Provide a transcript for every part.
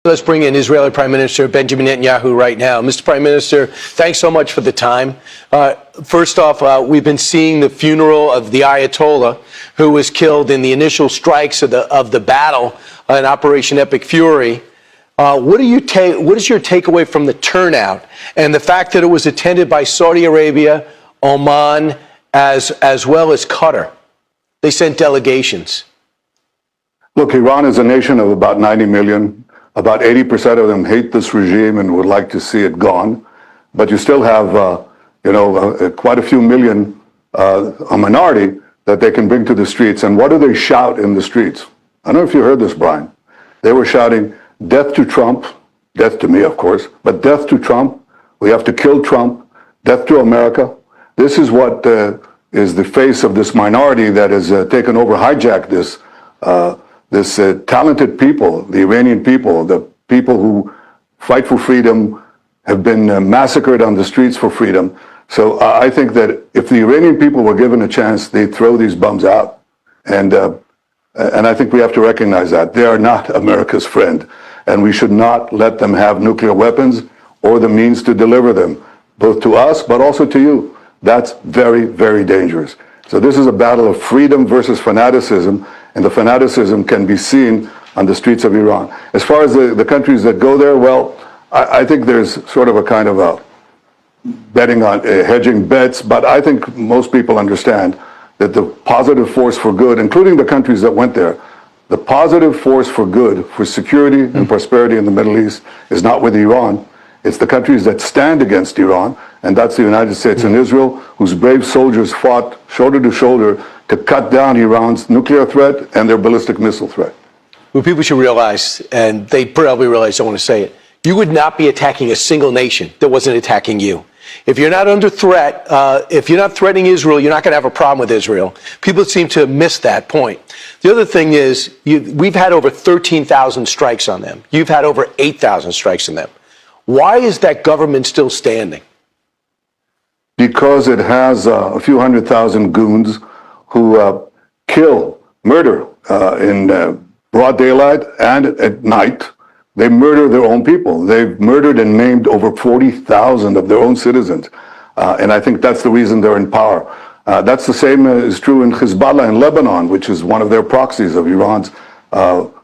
Let's bring in Israeli Prime Minister Benjamin Netanyahu right now. Mr. Prime Minister, thanks so much for the time. First off, we've been seeing the funeral of the Ayatollah, who was killed in the initial strikes of the battle in Operation Epic Fury. What is your takeaway from the turnout and the fact that it was attended by Saudi Arabia, Oman, as well as Qatar? They sent delegations. Look, Iran is a nation of about 90 million. About 80% of them hate this regime and would like to see it gone. But you still have, quite a few million, a minority that they can bring to the streets. And what do they shout in the streets? I don't know if you heard this, Brian. They were shouting, death to Trump, death to me, of course, but death to Trump. We have to kill Trump, death to America. This is what is the face of this minority that has taken over, hijacked this talented people, the Iranian people, the people who fight for freedom, have been massacred on the streets for freedom. So I think that if the Iranian people were given a chance, they'd throw these bums out. And I think we have to recognize that. They are not America's friend. And we should not let them have nuclear weapons or the means to deliver them, both to us, but also to you. That's very, very dangerous. So this is a battle of freedom versus fanaticism, and the fanaticism can be seen on the streets of Iran. As far as the countries that go there, well, I think there's sort of a kind of a betting on hedging bets, but I think most people understand that the positive force for good, including the countries that went there, the positive force for good, for security and prosperity in the Middle East is not with Iran. It's the countries that stand against Iran, and that's the United States and Israel, whose brave soldiers fought shoulder to shoulder to cut down Iran's nuclear threat and their ballistic missile threat. What people should realize, and they probably realize, I want to say it, you would not be attacking a single nation that wasn't attacking you. If you're not under threat, if you're not threatening Israel, you're not going to have a problem with Israel. People seem to miss that point. The other thing is, we've had over 13,000 strikes on them. You've had over 8,000 strikes on them. Why is that government still standing? Because it has a few 100,000 goons who murder in broad daylight and at night. They murder their own people. They've murdered and maimed over 40,000 of their own citizens. And I think that's the reason they're in power. That's the same is true in Hezbollah in Lebanon, which is one of their proxies of Iran's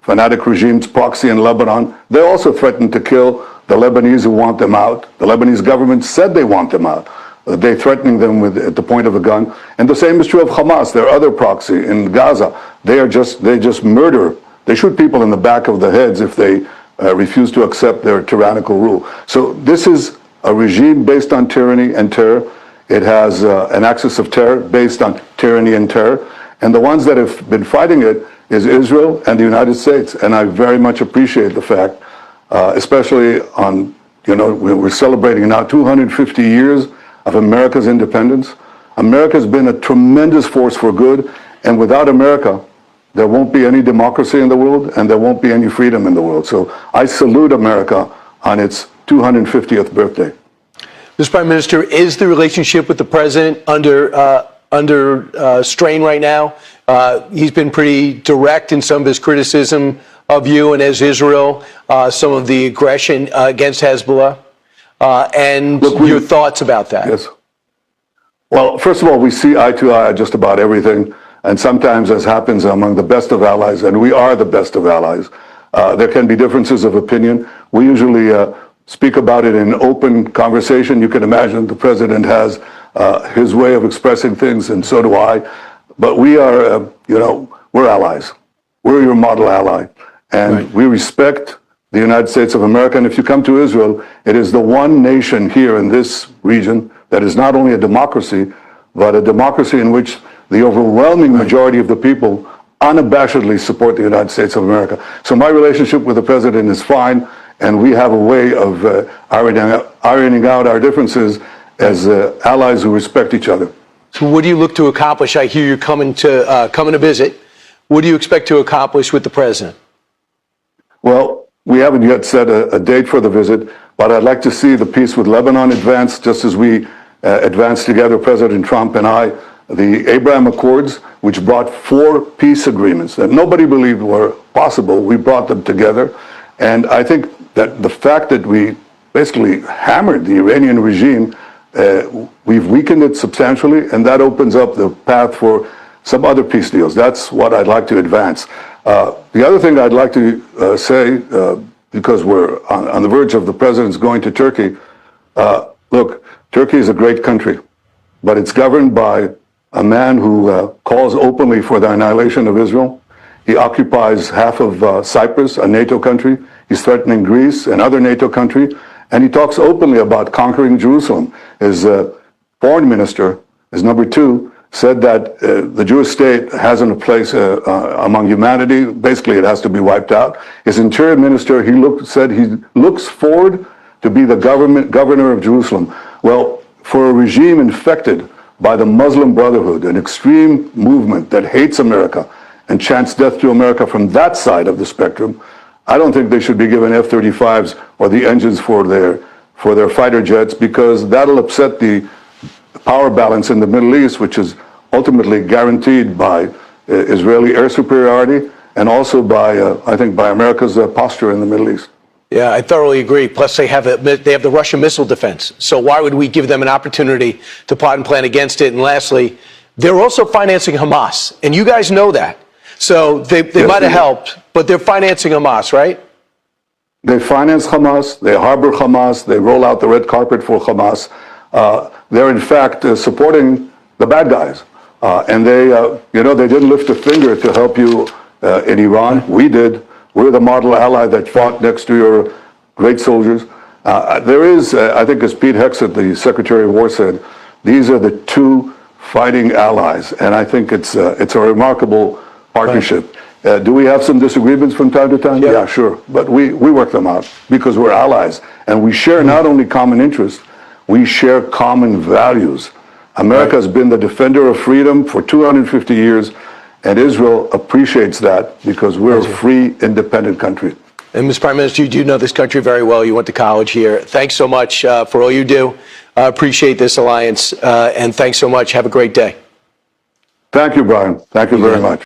fanatic regime's proxy in Lebanon. They also threatened to kill the Lebanese who want them out. The Lebanese government said they want them out. They're threatening them at the point of a gun. And the same is true of Hamas, their other proxy in Gaza. They just murder. They shoot people in the back of the heads if they refuse to accept their tyrannical rule. So this is a regime based on tyranny and terror. It has an axis of terror based on tyranny and terror. And the ones that have been fighting it is Israel and the United States. And I very much appreciate the fact, especially on, we're celebrating now 250 years of America's independence. America's been a tremendous force for good. And without America, there won't be any democracy in the world, and there won't be any freedom in the world. So I salute America on its 250th birthday. Mr. Prime Minister, is the relationship with the president under strain right now? He's been pretty direct in some of his criticism of you and as Israel, some of the aggression against Hezbollah, and your thoughts about that. Yes. Well, first of all, we see eye to eye just about everything. And sometimes, as happens among the best of allies, and we are the best of allies, there can be differences of opinion. We usually speak about it in open conversation. You can imagine the president has his way of expressing things, and so do I. But we are, we're allies. We're your model ally. And we respect the United States of America. And if you come to Israel, it is the one nation here in this region that is not only a democracy, but a democracy in which the overwhelming majority of the people unabashedly support the United States of America. So my relationship with the president is fine, and we have a way of ironing out our differences as allies who respect each other. So what do you look to accomplish? I hear you're coming to visit. What do you expect to accomplish with the president? Well, we haven't yet set a date for the visit, but I'd like to see the peace with Lebanon advance, just as we advanced together, President Trump and I, the Abraham Accords, which brought 4 peace agreements that nobody believed were possible. We brought them together. And I think that the fact that we basically hammered the Iranian regime, we've weakened it substantially, and that opens up the path for some other peace deals. That's what I'd like to advance. The other thing I'd like to say, because we're on the verge of the president's going to Turkey, look, Turkey is a great country, but it's governed by a man who calls openly for the annihilation of Israel. He occupies half of Cyprus, a NATO country. He's threatening Greece, another NATO country, and he talks openly about conquering Jerusalem. His foreign minister, his number two, said that the Jewish state hasn't a place among humanity. Basically, it has to be wiped out. His interior minister, said he looks forward to be the governor of Jerusalem. Well, for a regime infected by the Muslim Brotherhood, an extreme movement that hates America and chants death to America from that side of the spectrum, I don't think they should be given F-35s or the engines for their fighter jets, because that'll upset the power balance in the Middle East, which is ultimately guaranteed by Israeli air superiority and also by, I think, by America's posture in the Middle East. Yeah, I thoroughly agree. Plus, they have the Russian missile defense. So why would we give them an opportunity to plot and plan against it? And lastly, they're also financing Hamas, and you guys know that. So they might have helped, but they're financing Hamas, right? They finance Hamas, they harbor Hamas, they roll out the red carpet for Hamas. They're in fact supporting the bad guys. And they didn't lift a finger to help you in Iran. We did. We're the model ally that fought next to your great soldiers. There is, I think, as Pete Hegseth, the Secretary of War, said, these are the two fighting allies. And I think it's a remarkable partnership. Do we have some disagreements from time to time? Yeah, sure. But we work them out because we're allies. And we share not only common interests, we share common values. America has been the defender of freedom for 250 years, and Israel appreciates that because we're a free, independent country. And Mr. Prime Minister, you do know this country very well. You went to college here. Thanks so much for all you do. Appreciate this alliance, and thanks so much. Have a great day. Thank you, Brian. Thank you very much.